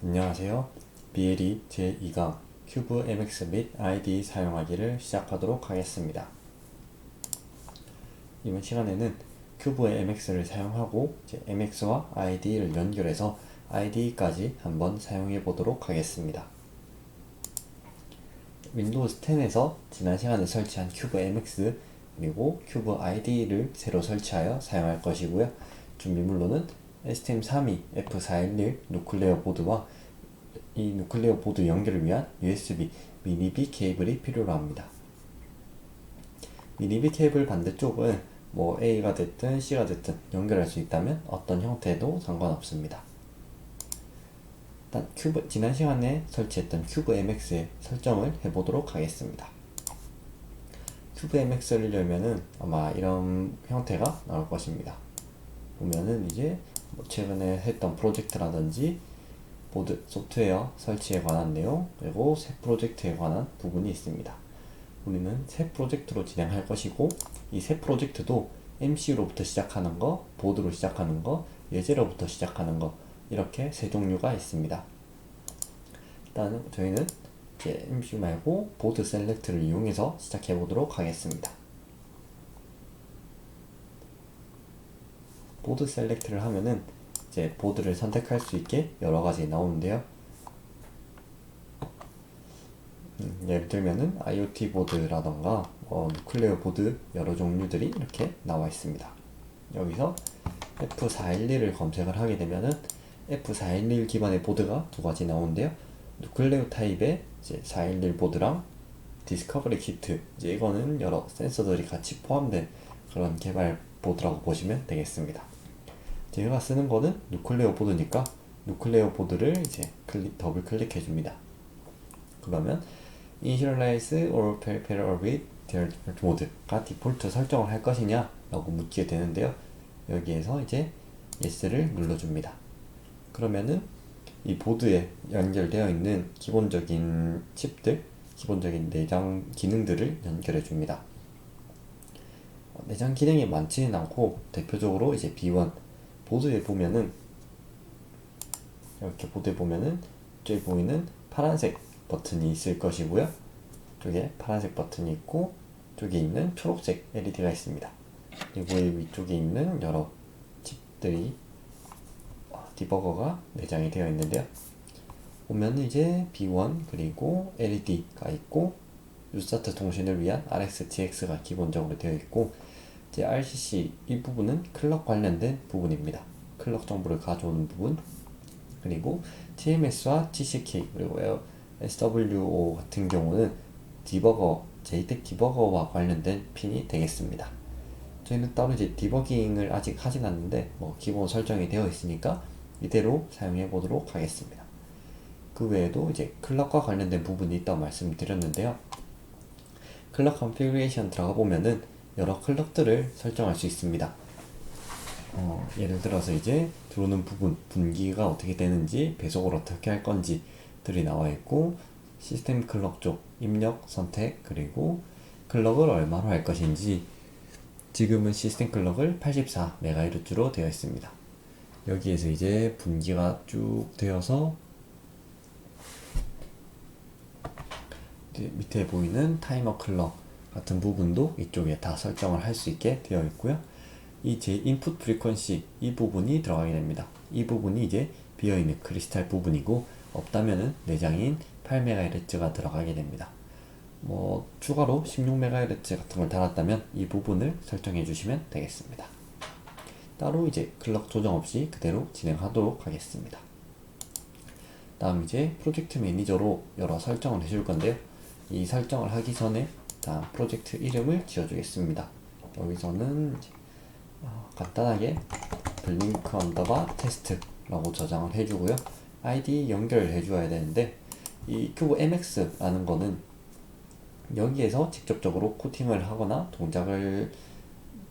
안녕하세요. BLE 제2강 큐브 MX 및 IDE 사용하기를 시작하도록 하겠습니다. 이번 시간에는 큐브의 MX를 사용하고 MX와 IDE를 연결해서 IDE까지 한번 사용해 보도록 하겠습니다. 윈도우즈 10에서 지난 시간에 설치한 큐브 MX 그리고 큐브 IDE를 새로 설치하여 사용할 것이고요. 준비물로는 STM32 F411 누클레어 보드와 이 누클레어 보드 연결을 위한 USB 미니비 케이블이 필요로 합니다. 미니비 케이블 반대쪽은 A가 됐든 C가 됐든 연결할 수 있다면 어떤 형태도 상관없습니다. 일단 지난 시간에 설치했던 큐브 MX의 설정을 해보도록 하겠습니다. 큐브 MX를 열면은 아마 이런 형태가 나올 것입니다. 보면은 이제 최근에 했던 프로젝트라든지 보드, 소프트웨어 설치에 관한 내용, 그리고 새 프로젝트에 관한 부분이 있습니다. 우리는 새 프로젝트로 진행할 것이고, 이 새 프로젝트도 MCU로부터 시작하는 거, 보드로 시작하는 거, 예제로부터 시작하는 거, 이렇게 세 종류가 있습니다. 일단 저희는 이제 MCU 말고 보드 셀렉트를 이용해서 시작해 보도록 하겠습니다. 보드 셀렉트를 하면은 이제 보드를 선택할 수 있게 여러 가지 나오는데요. 예를 들면은 IoT 보드라던가 누클레어 보드 여러 종류들이 이렇게 나와 있습니다. 여기서 F411을 검색을 하게 되면은 F411 기반의 보드가 두 가지 나오는데요. 누클레어 타입의 이제 411 보드랑 디스커버리 키트, 이제 이거는 여러 센서들이 같이 포함된 그런 개발 보드라고 보시면 되겠습니다. 제가 쓰는 거는 누클레어 보드니까 누클레어 보드를 이제 더블 클릭해 줍니다. 그러면 Initialize or pair with their mode가 디폴트 설정을 할 것이냐 라고 묻게 되는데요. 여기에서 이제 Yes를 눌러줍니다. 그러면은 이 보드에 연결되어 있는 기본적인 칩들, 기본적인 내장 기능들을 연결해 줍니다. 내장 기능이 많지는 않고 대표적으로 이제 B1 보드에 보면은 이렇게 보드에 보면은 저기 보이는 파란색 버튼이 있을 것이고요. 쪽에 파란색 버튼이 있고 쪽에 있는 초록색 LED가 있습니다. 그리고 이 위쪽에 있는 여러 칩들이 디버거가 내장이 되어 있는데요. 보면 이제 B1 그리고 LED가 있고 유스타트 통신을 위한 RxTX가 기본적으로 되어 있고 이제 RCC 이 부분은 클럭 관련된 부분입니다. 클럭 정보를 가져오는 부분, 그리고 TMS와 TCK 그리고 SWO 같은 경우는 디버거, JTAG 디버거와 관련된 핀이 되겠습니다. 저희는 따로 이제 디버깅을 아직 하진 않는데 기본 설정이 되어 있으니까 이대로 사용해 보도록 하겠습니다. 그 외에도 이제 클럭과 관련된 부분이 있다고 말씀드렸는데요. 클럭 컨피그레이션 들어가 보면은 여러 클럭들을 설정할 수 있습니다. 예를 들어서 이제 들어오는 부분, 분기가 어떻게 되는지, 배속을 어떻게 할 건지 들이 나와 있고, 시스템 클럭 쪽 입력 선택, 그리고 클럭을 얼마로 할 것인지, 지금은 시스템 클럭을 84MHz로 되어 있습니다. 여기에서 이제 분기가 쭉 되어서 밑에 보이는 타이머 클럭 같은 부분도 이쪽에 다 설정을 할 수 있게 되어 있고요. 이 제 인풋 프리퀀시 이 부분이 들어가게 됩니다. 이 부분이 이제 비어있는 크리스탈 부분이고 없다면은 내장인 8MHz가 들어가게 됩니다. 추가로 16MHz 같은 걸 달았다면 이 부분을 설정해 주시면 되겠습니다. 따로 이제 클럭 조정 없이 그대로 진행하도록 하겠습니다. 다음 이제 프로젝트 매니저로 여러 설정을 해줄 건데요. 이 설정을 하기 전에 다음 프로젝트 이름을 지어주겠습니다. 여기서는 간단하게 블링크 언더바 테스트라고 저장을 해주고요. ID 연결을 해주어야 되는데 이 큐브 MX라는 거는 여기에서 직접적으로 코팅을 하거나 동작을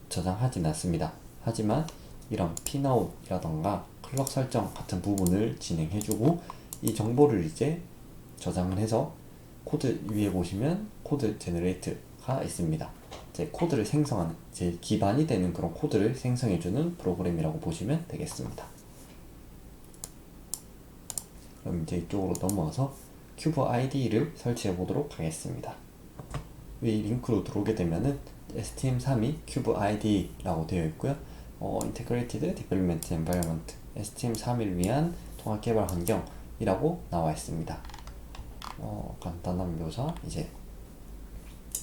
저장하진 않습니다. 하지만 이런 핀아웃이라던가 클럭 설정 같은 부분을 진행해주고 이 정보를 이제 저장을 해서 코드 위에 보시면 코드 제너레이트가 있습니다. 제 코드를 생성하는, 제 기반이 되는 그런 코드를 생성해주는 프로그램이라고 보시면 되겠습니다. 그럼 이제 이쪽으로 넘어와서 큐브 ID를 설치해 보도록 하겠습니다. 이 링크로 들어오게 되면은 STM32 큐브 ID라고 되어 있고요. Integrated Development Environment STM32를 위한 통합 개발 환경이라고 나와 있습니다. 간단한 묘사, 이제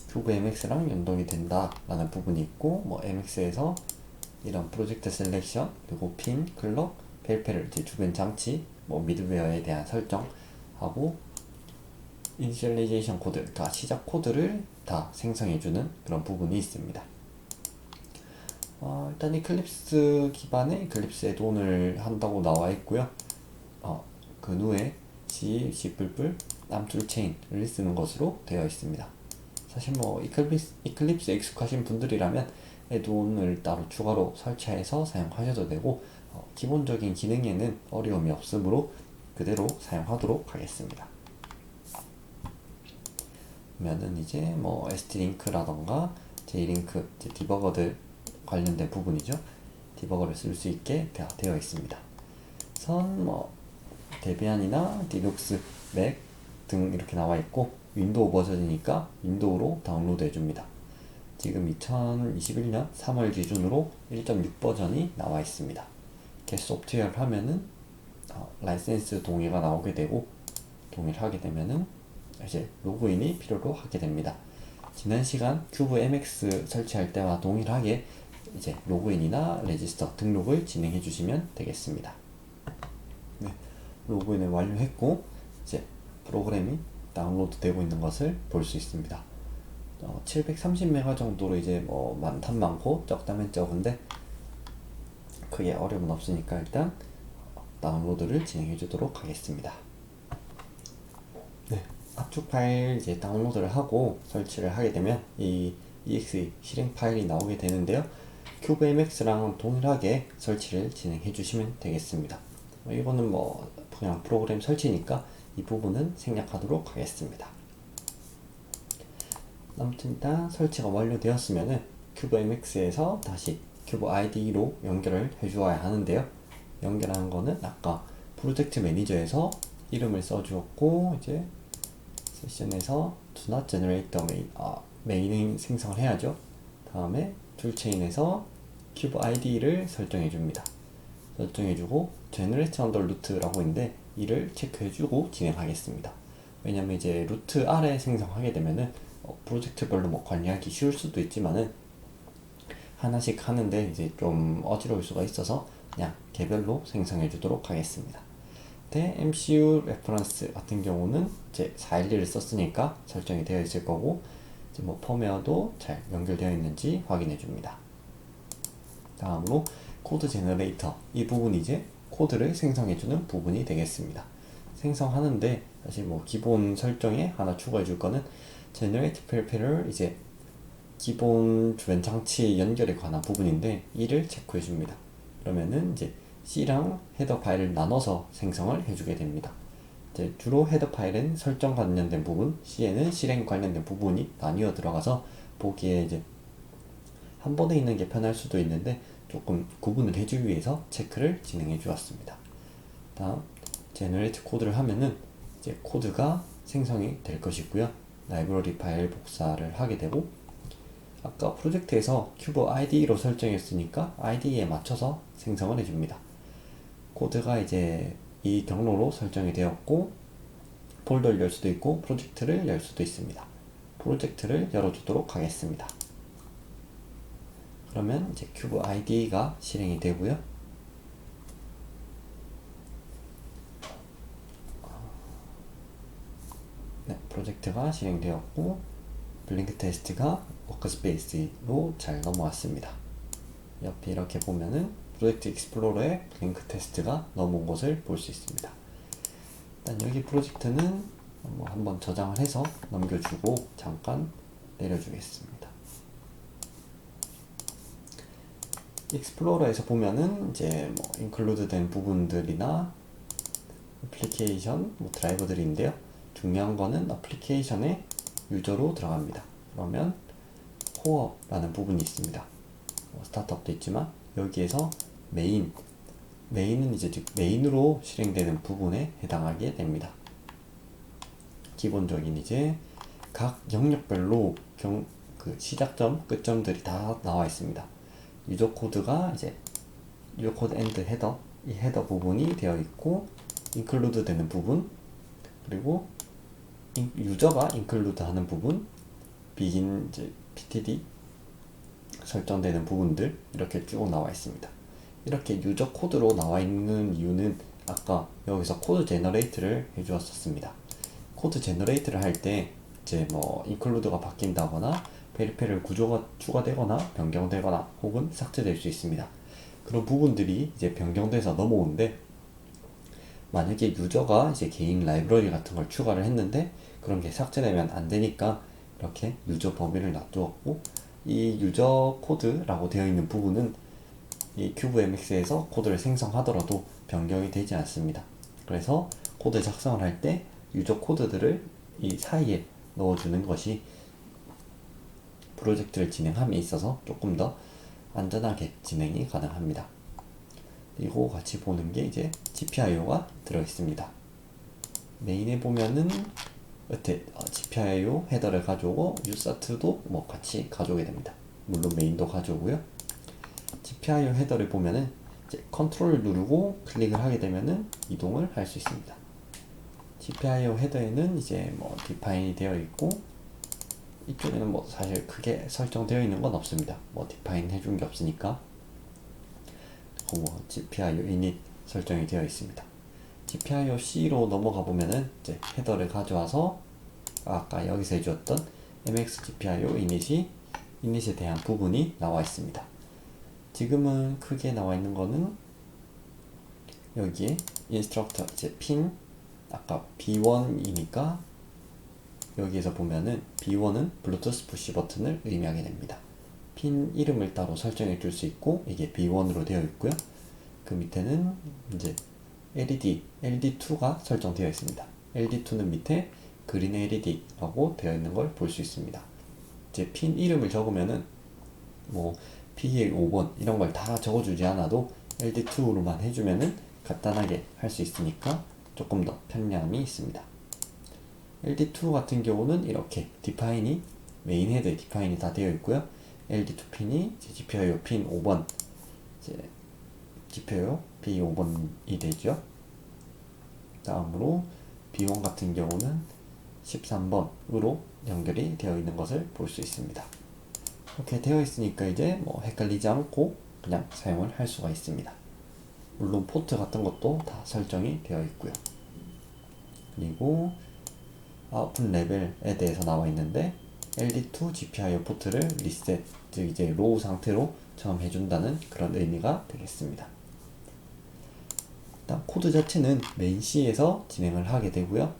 큐브 MX랑 연동이 된다라는 부분이 있고, 뭐 MX에서 이런 프로젝트 셀렉션, 그리고 핀, 클럭, 페리페럴, 이제 주변 장치, 뭐 미드웨어에 대한 설정하고 이니셜라이제이션 코드, 다 시작 코드를 다 생성해주는 그런 부분이 있습니다. 일단 이클립스 기반의 이클립스 애드온을 한다고 나와 있고요. 그 후에 C, C++, 툴체인을 쓰는 것으로 되어 있습니다. 사실 뭐 이클립스에 익숙하신 분들이라면 애드온을 따로 추가로 설치해서 사용하셔도 되고, 기본적인 기능에는 어려움이 없으므로 그대로 사용하도록 하겠습니다. 그러면은 이제 뭐 ST링크라던가 J링크, 디버거들 관련된 부분이죠. 디버거를 쓸 수 있게 되어 있습니다. 선 뭐 데비안이나 디룩스, 맥 등 이렇게 나와 있고, 윈도우 버전이니까 윈도우로 다운로드 해줍니다. 지금 2021년 3월 기준으로 1.6 버전이 나와 있습니다. get 소프트웨어를 하면은 라이센스 동의가 나오게 되고, 동의를 하게 되면은 이제 로그인이 필요로 하게 됩니다. 지난 시간 큐브 MX 설치할 때와 동일하게 이제 로그인이나 레지스터 등록을 진행해 주시면 되겠습니다. 네, 로그인을 완료했고 이제 프로그램이 다운로드 되고 있는 것을 볼 수 있습니다. 730메가 정도로 이제 뭐 많다면 많고 적다면 적은데 크게 어려움은 없으니까 일단 다운로드를 진행해 주도록 하겠습니다. 네, 압축 파일 이제 다운로드를 하고 설치를 하게 되면 이 exe 실행 파일이 나오게 되는데요. 큐브MX랑 동일하게 설치를 진행해 주시면 되겠습니다. 이거는 뭐 그냥 프로그램 설치니까 이 부분은 생략하도록 하겠습니다. 아무튼 일단 설치가 완료되었으면은 큐브MX에서 다시 큐브 IDE로 연결을 해주어야 하는데요. 연결하는 거는 아까 프로젝트 매니저에서 이름을 써주었고, 이제 세션에서 do not generate the main, 메인을 생성을 해야죠. 다음에 툴체인에서 큐브 ID를 설정해 줍니다. 설정해주고 generate under root라고 있는데 이를 체크해주고 진행하겠습니다. 왜냐면 이제 루트 아래 생성하게 되면은 프로젝트별로 뭐 관리하기 쉬울 수도 있지만은 하나씩 하는데 이제 좀 어지러울 수가 있어서 그냥 개별로 생성해 주도록 하겠습니다. MCU 레퍼런스 같은 경우는 이제 411을 썼으니까 설정이 되어 있을 거고, 이제 뭐 펌웨어도 잘 연결되어 있는지 확인해 줍니다. 다음으로 코드 제너레이터, 이 부분이 이제 코드를 생성해 주는 부분이 되겠습니다. 생성하는데 사실 뭐 기본 설정에 하나 추가해 줄 거는 generate peripheral, 이제 기본 주변 장치 연결에 관한 부분인데 이를 체크해 줍니다. 그러면은 이제 C랑 헤더 파일을 나눠서 생성을 해주게 됩니다. 이제 주로 헤더 파일은 설정 관련된 부분, C에는 실행 관련된 부분이 나뉘어 들어가서 보기에 이제 한 번에 있는 게 편할 수도 있는데 조금 구분을 해주기 위해서 체크를 진행해 주었습니다. 다음 제너레이트 코드를 하면은 이제 코드가 생성이 될 것이고요. 라이브러리 파일 복사를 하게 되고, 아까 프로젝트에서 큐브 IDE로 설정했으니까 IDE에 맞춰서 생성을 해줍니다. 코드가 이제 이 경로로 설정이 되었고, 폴더를 열 수도 있고 프로젝트를 열 수도 있습니다. 프로젝트를 열어주도록 하겠습니다. 그러면 이제 큐브 IDE가 실행이 되고요. 네, 프로젝트가 실행되었고 블링크 테스트가 워크스페이스로 잘 넘어왔습니다. 옆에 이렇게 보면은 프로젝트 익스플로러에 블링크 테스트가 넘어온 것을 볼 수 있습니다. 일단 여기 프로젝트는 한번 저장을 해서 넘겨주고 잠깐 내려주겠습니다. 익스플로러에서 보면은 이제 뭐 인클루드 된 부분들이나 애플리케이션 드라이버들인데요. 중요한 거는 애플리케이션의 유저로 들어갑니다. 그러면 코어라는 부분이 있습니다. 스타트업도 있지만 여기에서 메인 메인은 이제 즉 메인으로 실행되는 부분에 해당하게 됩니다. 기본적인 이제 각 영역별로 그 시작점, 끝점들이 다 나와 있습니다. 유저 코드가 이제 유저 코드 엔드 헤더, 이 헤더 부분이 되어 있고, 인클루드 되는 부분, 그리고 유저가 인클루드 하는 부분, begin 이제 ptd 설정되는 부분들 이렇게 쭉 나와 있습니다. 이렇게 유저 코드로 나와 있는 이유는 아까 여기서 코드 제너레이트를 해주었었습니다. 코드 제너레이트를 할 때 이제 뭐 인클루드가 바뀐다거나 페리페럴 구조가 추가되거나 변경되거나 혹은 삭제될 수 있습니다. 그런 부분들이 이제 변경돼서 넘어오는데, 만약에 유저가 이제 개인 라이브러리 같은 걸 추가를 했는데 그런 게 삭제되면 안 되니까 이렇게 유저 범위를 놔두었고, 이 유저 코드라고 되어 있는 부분은 이 큐브MX에서 코드를 생성하더라도 변경이 되지 않습니다. 그래서 코드 작성을 할 때 유저 코드들을 이 사이에 넣어주는 것이 프로젝트를 진행함에 있어서 조금 더 안전하게 진행이 가능합니다. 그리고 같이 보는 게 이제 GPIO가 들어있습니다. 메인에 보면은 GPIO 헤더를 가져오고 USAT도 뭐 같이 가져오게 됩니다. 물론 메인도 가져오고요. GPIO 헤더를 보면은 이제 컨트롤을 누르고 클릭을 하게 되면은 이동을 할 수 있습니다. GPIO 헤더에는 이제 뭐 디파인이 되어 있고, 이쪽에는 뭐 사실 크게 설정되어 있는 건 없습니다. 뭐 디파인 해준 게 없으니까. 그리고 뭐 GPIO init 설정이 되어 있습니다. GPIO C로 넘어가 보면은 이제 헤더를 가져와서 아까 여기서 해주었던 MX GPIO init에 대한 부분이 나와 있습니다. 지금은 크게 나와 있는 거는 여기에 인스트럭터 이제 핀 아까 B1이니까 여기에서 보면은 B1은 블루투스 푸시 버튼을 의미하게 됩니다. 핀 이름을 따로 설정해 줄 수 있고, 이게 B1으로 되어 있고요. 그 밑에는 이제 LD2가 설정되어 있습니다. LD2는 밑에 그린 LED라고 되어 있는 걸 볼 수 있습니다. 이제 핀 이름을 적으면은 뭐 PA5번 이런 걸 다 적어주지 않아도 LD2로만 해주면은 간단하게 할 수 있으니까 조금 더 편리함이 있습니다. LD2 같은 경우는 이렇게 디파인이 메인 헤드에 디파인이 다 되어 있고요. LD2 핀이 GPIO 핀 5번 이제 GPIO P5번이 되죠. 다음으로 B1 같은 경우는 13번으로 연결이 되어 있는 것을 볼 수 있습니다. 이렇게 되어 있으니까 이제 뭐 헷갈리지 않고 그냥 사용을 할 수가 있습니다. 물론 포트 같은 것도 다 설정이 되어 있고요. 그리고 아웃풋 레벨에 대해서 나와 있는데, LD2 GPIO 포트를 리셋, 즉 이제 로우 상태로 처음 해준다는 그런 의미가 되겠습니다. 일단 코드 자체는 메인 C에서 진행을 하게 되고요.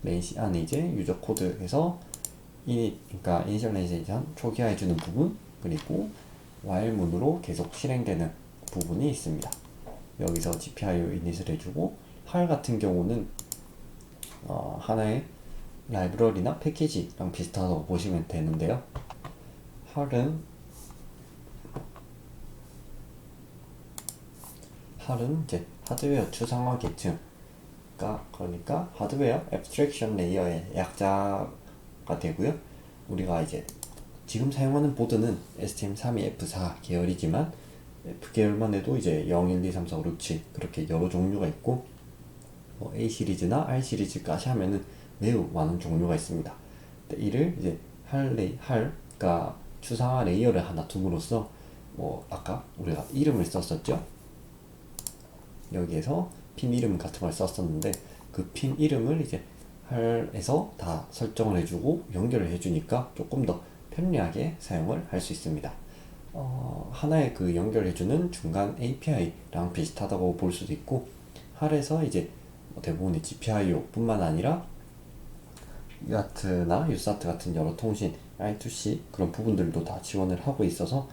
메인 C 안에 이제 유저 코드에서 그러니까 이니셜라이제이션 초기화해주는 부분, 그리고 while 문으로 계속 실행되는 부분이 있습니다. 여기서 GPIO init을 해주고, 할 같은 경우는 하나의 라이브러리나 패키지랑 비슷하다고 보시면 되는데요. 할은 이제 하드웨어 추상화 계층가, 그러니까 하드웨어 애브스트랙션 레이어의 약자가 되고요. 우리가 이제 지금 사용하는 보드는 STM32F4 계열이지만 F 계열만 해도 이제 0, 1, 2, 3, 4, 5, 6, 7 그렇게 여러 종류가 있고, 뭐 A 시리즈나 R 시리즈까지 하면은 매우 많은 종류가 있습니다. 이를 이제 그러니까 추상화 레이어를 하나 둠으로써 뭐 아까 우리가 이름을 썼었죠. 여기에서 핀 이름 같은 걸 썼었는데, 그 핀 이름을 이제 할에서 다 설정을 해주고 연결을 해주니까 조금 더 편리하게 사용을 할 수 있습니다. 하나의 그 연결해주는 중간 API랑 비슷하다고 볼 수도 있고, 할에서 이제 대부분의 GPIO 뿐만 아니라 UART나 USART 같은 여러 통신 I2C 그런 부분들도 다 지원을 하고 있어서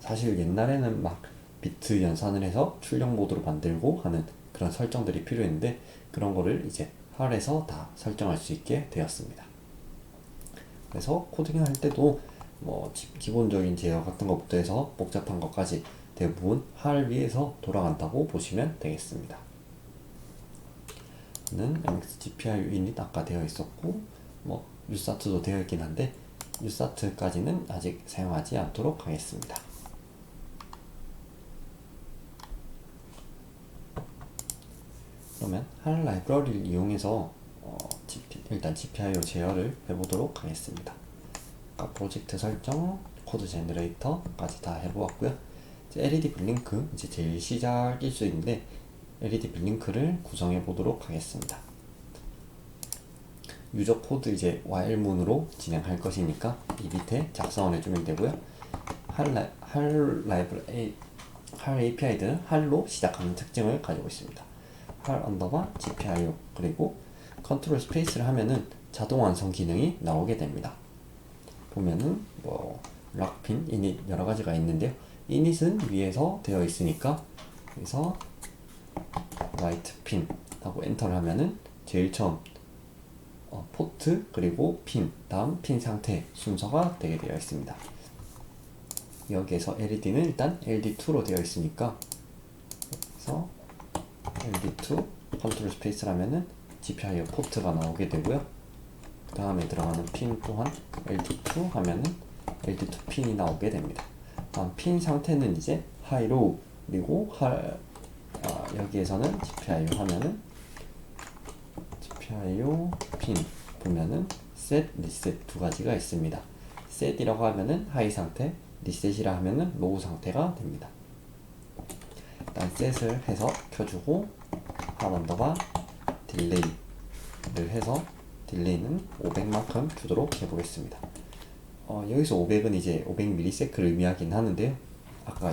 사실 옛날에는 막 비트 연산을 해서 출력 모드로 만들고 하는 그런 설정들이 필요했는데, 그런 거를 이제 할에서 다 설정할 수 있게 되었습니다. 그래서 코딩을 할 때도 뭐 기본적인 제어 같은 것부터 해서 복잡한 것까지 대부분 할 위에서 돌아간다고 보시면 되겠습니다. 는 MX GPIO init 아까 되어 있었고 뭐 USAT도 되어 있긴 한데 USAT까지는 아직 사용하지 않도록 하겠습니다. 그러면 할 라이브러리를 이용해서 일단 GPIO 제어를 해보도록 하겠습니다. 아까 프로젝트 설정, 코드 제너레이터까지 다 해보았고요. 이제 LED 블링크 이제 제일 시작일 수 있는데 LED 블링크를 구성해 보도록 하겠습니다. 유저 코드 이제 while문으로 진행할 것이니까 이 밑에 작성을 해주면 되고요. 할 API들은 할로 시작하는 특징을 가지고 있습니다. 할 언더바 GPIO 그리고 컨트롤 스페이스를 하면은 자동 완성 기능이 나오게 됩니다. 보면은 뭐 락핀, 이닛 여러 가지가 있는데요. 이닛은 위에서 되어 있으니까 그래서 라이트 핀 하고 엔터를 하면은 제일 처음 포트 그리고 핀 다음 핀 상태 순서가 되게 되어 있습니다. 여기에서 LED는 일단 LD2로 되어 있으니까 그래서 LD2 컨트롤 스페이스를 하면은 GPIO 포트가 나오게 되고요. 그 다음에 들어가는 핀 또한 LD2 하면은 LD2 핀이 나오게 됩니다. 다음 핀 상태는 이제 하이로 그리고 여기에서는 GPIO 하면은 GPIO 핀 보면은 셋, 리셋 두 가지가 있습니다. 셋이라고 하면은 하이 상태, 리셋이라 하면은 로우 상태가 됩니다. 일단 셋을 해서 켜주고 한 언더바 딜레이를 해서 딜레이는 500만큼 주도록 해보겠습니다. 여기서 500은 이제 500ms를 의미하긴 하는데요. 아까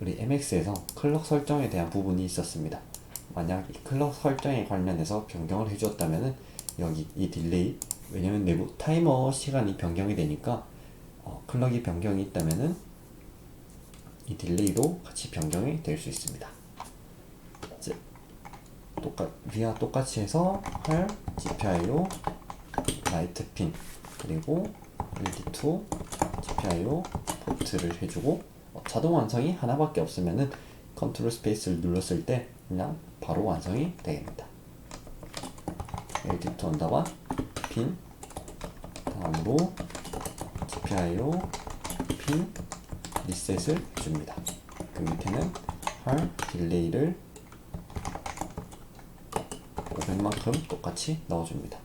우리 MX에서 클럭 설정에 대한 부분이 있었습니다. 만약 이 클럭 설정에 관련해서 변경을 해주었다면은 여기 이 딜레이 왜냐면 내부 타이머 시간이 변경이 되니까 클럭이 변경이 있다면은 이 딜레이도 같이 변경이 될 수 있습니다. 이제 위와 똑같이 해서 할 GPIO 라이트 핀 그리고 LD2 GPIO 포트를 해주고 자동 완성이 하나밖에 없으면은 컨트롤 스페이스를 눌렀을 때 그냥 바로 완성이 됩니다. LD2 언더바 핀 다음으로 GPIO 핀 리셋을 줍니다. 그 밑에는 할 딜레이를 500만큼 똑같이 넣어줍니다.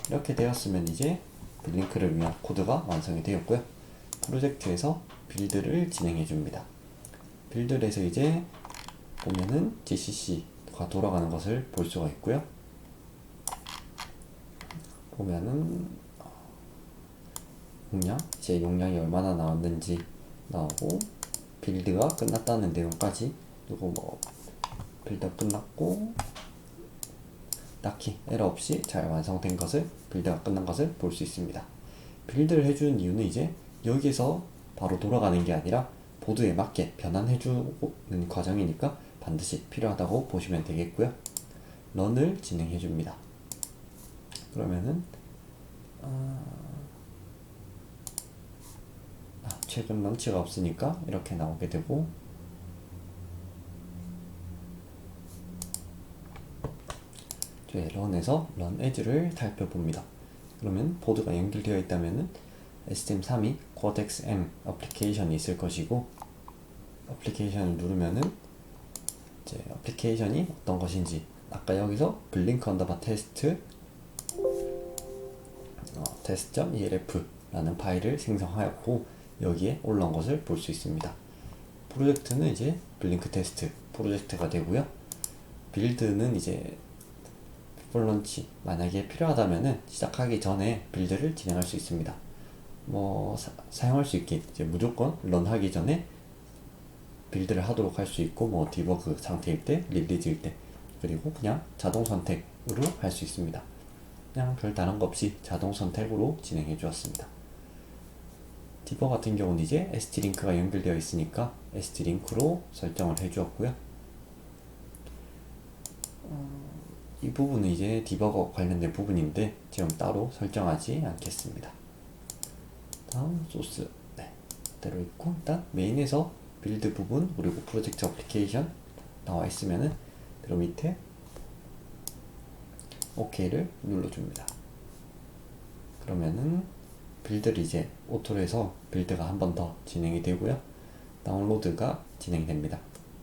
이렇게 되었으면 이제 블링크를 위한 코드가 완성이 되었고요. 프로젝트에서 빌드를 진행해 줍니다. 빌드에서 이제 보면은 GCC가 돌아가는 것을 볼 수가 있고요. 보면은 제 용량이 얼마나 나왔는지 나오고 빌드가 끝났다는 내용까지 그리고 뭐 빌드 끝났고 딱히 에러 없이 잘 완성된 것을 빌드가 끝난 것을 볼 수 있습니다. 빌드를 해주는 이유는 이제 여기서 바로 돌아가는 게 아니라 보드에 맞게 변환해주는 과정이니까 반드시 필요하다고 보시면 되겠고요. 런을 진행해 줍니다. 그러면은 최근 런치가 없으니까 이렇게 나오게 되고 런에서 런 에즈를 살펴봅니다. 그러면 보드가 연결되어 있다면은 STM32 Cortex M 어플리케이션이 있을 것이고 어플리케이션을 누르면은 이제 어플리케이션이 어떤 것인지 아까 여기서 블링크 언더바 테스트 test.elf 라는 파일을 생성하였고 여기에 올라온 것을 볼 수 있습니다. 프로젝트는 이제 블링크 테스트 프로젝트가 되고요. 빌드는 이제 런치 만약에 필요하다면은 시작하기 전에 빌드를 진행할 수 있습니다. 뭐 사용할 수 있게 이제 무조건 런하기 전에 빌드를 하도록 할 수 있고 뭐 디버그 상태일 때, 릴리즈일 때 그리고 그냥 자동 선택으로 할 수 있습니다. 그냥 별 다른 거 없이 자동 선택으로 진행해 주었습니다. 디버 같은 경우는 이제 ST링크가 연결되어 있으니까 ST링크로 설정을 해 주었고요. 이 부분은 이제 디버거 관련된 부분인데 지금 따로 설정하지 않겠습니다. 다음 소스 그대로 있고 일단 메인에서 빌드 부분 그리고 프로젝트 어플리케이션 나와 있으면은 그 밑에 OK를 눌러줍니다. 그러면은 빌드를 이제 오토로 해서 빌드가 한 번 더 진행이 되고요. 다운로드가 진행됩니다.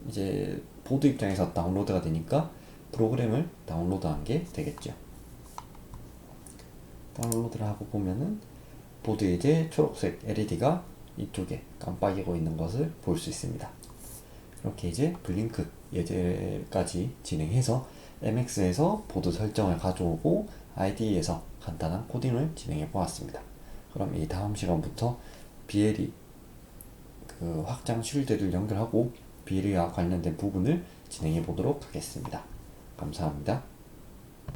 이제 보드 입장에서 다운로드가 되니까 프로그램을 다운로드한 게 되겠죠. 다운로드를 하고 보면은 보드에 이제 초록색 LED가 이쪽에 깜빡이고 있는 것을 볼 수 있습니다. 이렇게 이제 블링크 예제까지 진행해서 MX에서 보드 설정을 가져오고 IDE에서 간단한 코딩을 진행해 보았습니다. 그럼 이 다음 시간부터 BLE 그 확장 쉴드를 연결하고 BLE와 관련된 부분을 진행해 보도록 하겠습니다. 감사합니다.